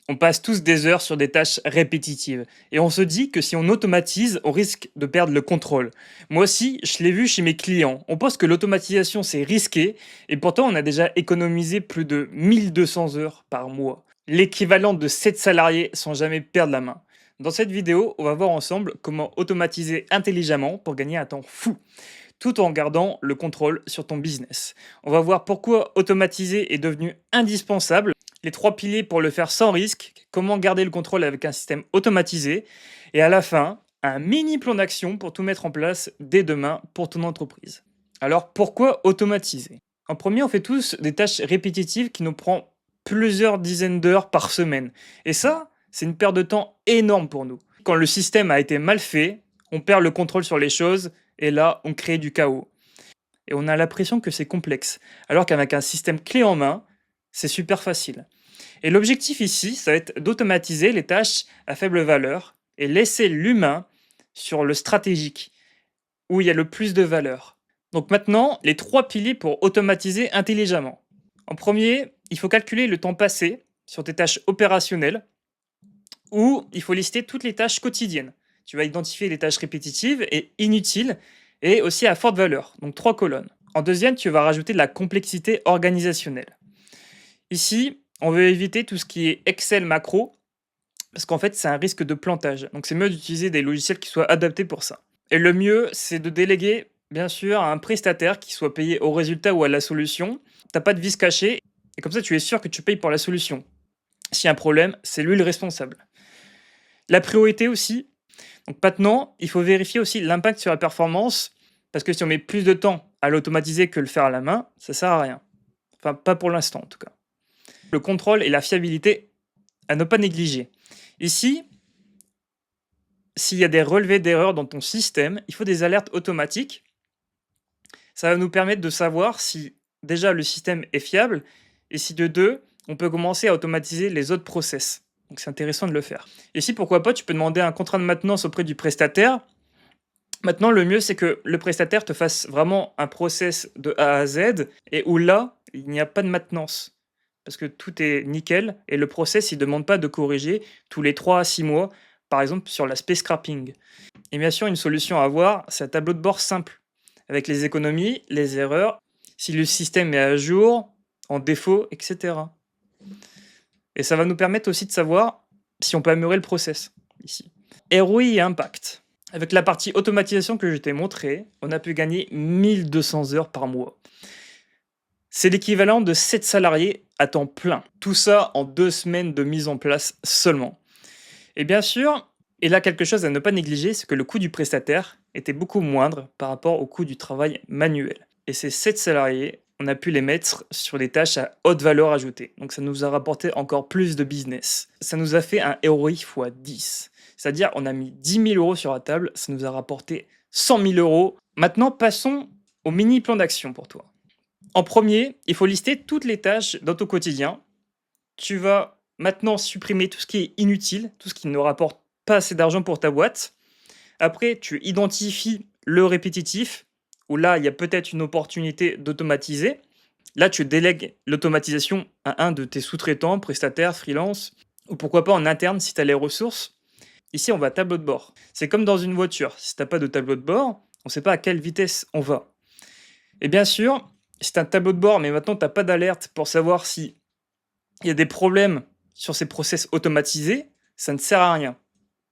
On passe tous des heures sur des tâches répétitives et on se dit que si on automatise, on risque de perdre le contrôle. Moi aussi, je l'ai vu chez mes clients. On pense que l'automatisation c'est risqué et pourtant on a déjà économisé plus de 1200 heures par mois. L'équivalent de 7 salariés sans jamais perdre la main. Dans cette vidéo, on va voir ensemble comment automatiser intelligemment pour gagner un temps fou, tout en gardant le contrôle sur ton business. On va voir pourquoi automatiser est devenu indispensable, les 3 piliers pour le faire sans risque, comment garder le contrôle avec un système automatisé, et à la fin, un mini plan d'action pour tout mettre en place dès demain pour ton entreprise. Alors pourquoi automatiser? En premier, on fait tous des tâches répétitives qui nous prennent plusieurs dizaines d'heures par semaine. Et ça, c'est une perte de temps énorme pour nous. Quand le système a été mal fait, on perd le contrôle sur les choses et là, on crée du chaos. Et on a l'impression que c'est complexe, alors qu'avec un système clé en main, c'est super facile. Et l'objectif ici, ça va être d'automatiser les tâches à faible valeur et laisser l'humain sur le stratégique, où il y a le plus de valeur. Donc maintenant, les 3 piliers pour automatiser intelligemment. En premier, il faut calculer le temps passé sur tes tâches opérationnelles, ou il faut lister toutes les tâches quotidiennes. Tu vas identifier les tâches répétitives et inutiles, et aussi à forte valeur, donc 3 colonnes. En deuxième, tu vas rajouter de la complexité organisationnelle. Ici, on veut éviter tout ce qui est Excel macro, parce qu'en fait, c'est un risque de plantage. Donc c'est mieux d'utiliser des logiciels qui soient adaptés pour ça. Et le mieux, c'est de déléguer, bien sûr, à un prestataire qui soit payé au résultat ou à la solution. T'as pas de vice caché, et comme ça, tu es sûr que tu payes pour la solution. S'il y a un problème, c'est lui le responsable. La priorité aussi. Donc maintenant, il faut vérifier aussi l'impact sur la performance, parce que si on met plus de temps à l'automatiser que le faire à la main, ça sert à rien. Enfin, pas pour l'instant en tout cas. Le contrôle et la fiabilité à ne pas négliger. Ici, s'il y a des relevés d'erreurs dans ton système, il faut des alertes automatiques. Ça va nous permettre de savoir si déjà le système est fiable et si de deux, on peut commencer à automatiser les autres process. Donc c'est intéressant de le faire. Ici, pourquoi pas, tu peux demander un contrat de maintenance auprès du prestataire. Maintenant, le mieux, c'est que le prestataire te fasse vraiment un process de A à Z et où là, il n'y a pas de maintenance. Parce que tout est nickel et le process, il ne demande pas de corriger tous les 3 à 6 mois, par exemple sur l'aspect scrapping. Et bien sûr, une solution à avoir, c'est un tableau de bord simple, avec les économies, les erreurs, si le système est à jour, en défaut, etc. Et ça va nous permettre aussi de savoir si on peut améliorer le process ici. ROI et impact. Avec la partie automatisation que je t'ai montré, on a pu gagner 1200 heures par mois. C'est l'équivalent de 7 salariés à temps plein. Tout ça en 2 semaines de mise en place seulement. Et bien sûr, et là quelque chose à ne pas négliger, c'est que le coût du prestataire était beaucoup moindre par rapport au coût du travail manuel. Et ces 7 salariés, on a pu les mettre sur des tâches à haute valeur ajoutée. Donc ça nous a rapporté encore plus de business. Ça nous a fait un ROI x 10. C'est-à-dire on a mis 10 000 euros sur la table, ça nous a rapporté 100 000 euros. Maintenant, passons au mini plan d'action pour toi. En premier, il faut lister toutes les tâches dans ton quotidien. Tu vas maintenant supprimer tout ce qui est inutile, tout ce qui ne rapporte pas assez d'argent pour ta boîte. Après, tu identifies le répétitif, où là, il y a peut-être une opportunité d'automatiser. Là, tu délègues l'automatisation à un de tes sous-traitants, prestataires, freelance, ou pourquoi pas en interne si tu as les ressources. Ici, on va tableau de bord. C'est comme dans une voiture. Si tu n'as pas de tableau de bord, on ne sait pas à quelle vitesse on va. Et bien sûr, c'est un tableau de bord, mais maintenant, tu n'as pas d'alerte pour savoir si il y a des problèmes sur ces process automatisés, ça ne sert à rien.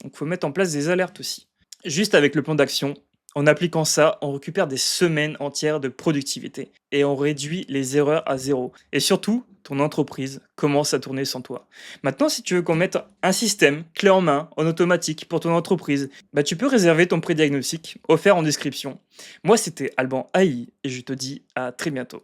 Donc, il faut mettre en place des alertes aussi. Juste avec le plan d'action, en appliquant ça, on récupère des semaines entières de productivité et on réduit les erreurs à zéro. Et surtout, ton entreprise commence à tourner sans toi. Maintenant, si tu veux qu'on mette un système clé en main, en automatique pour ton entreprise, tu peux réserver ton pré-diagnostic offert en description. Moi, c'était Alban AI et je te dis à très bientôt.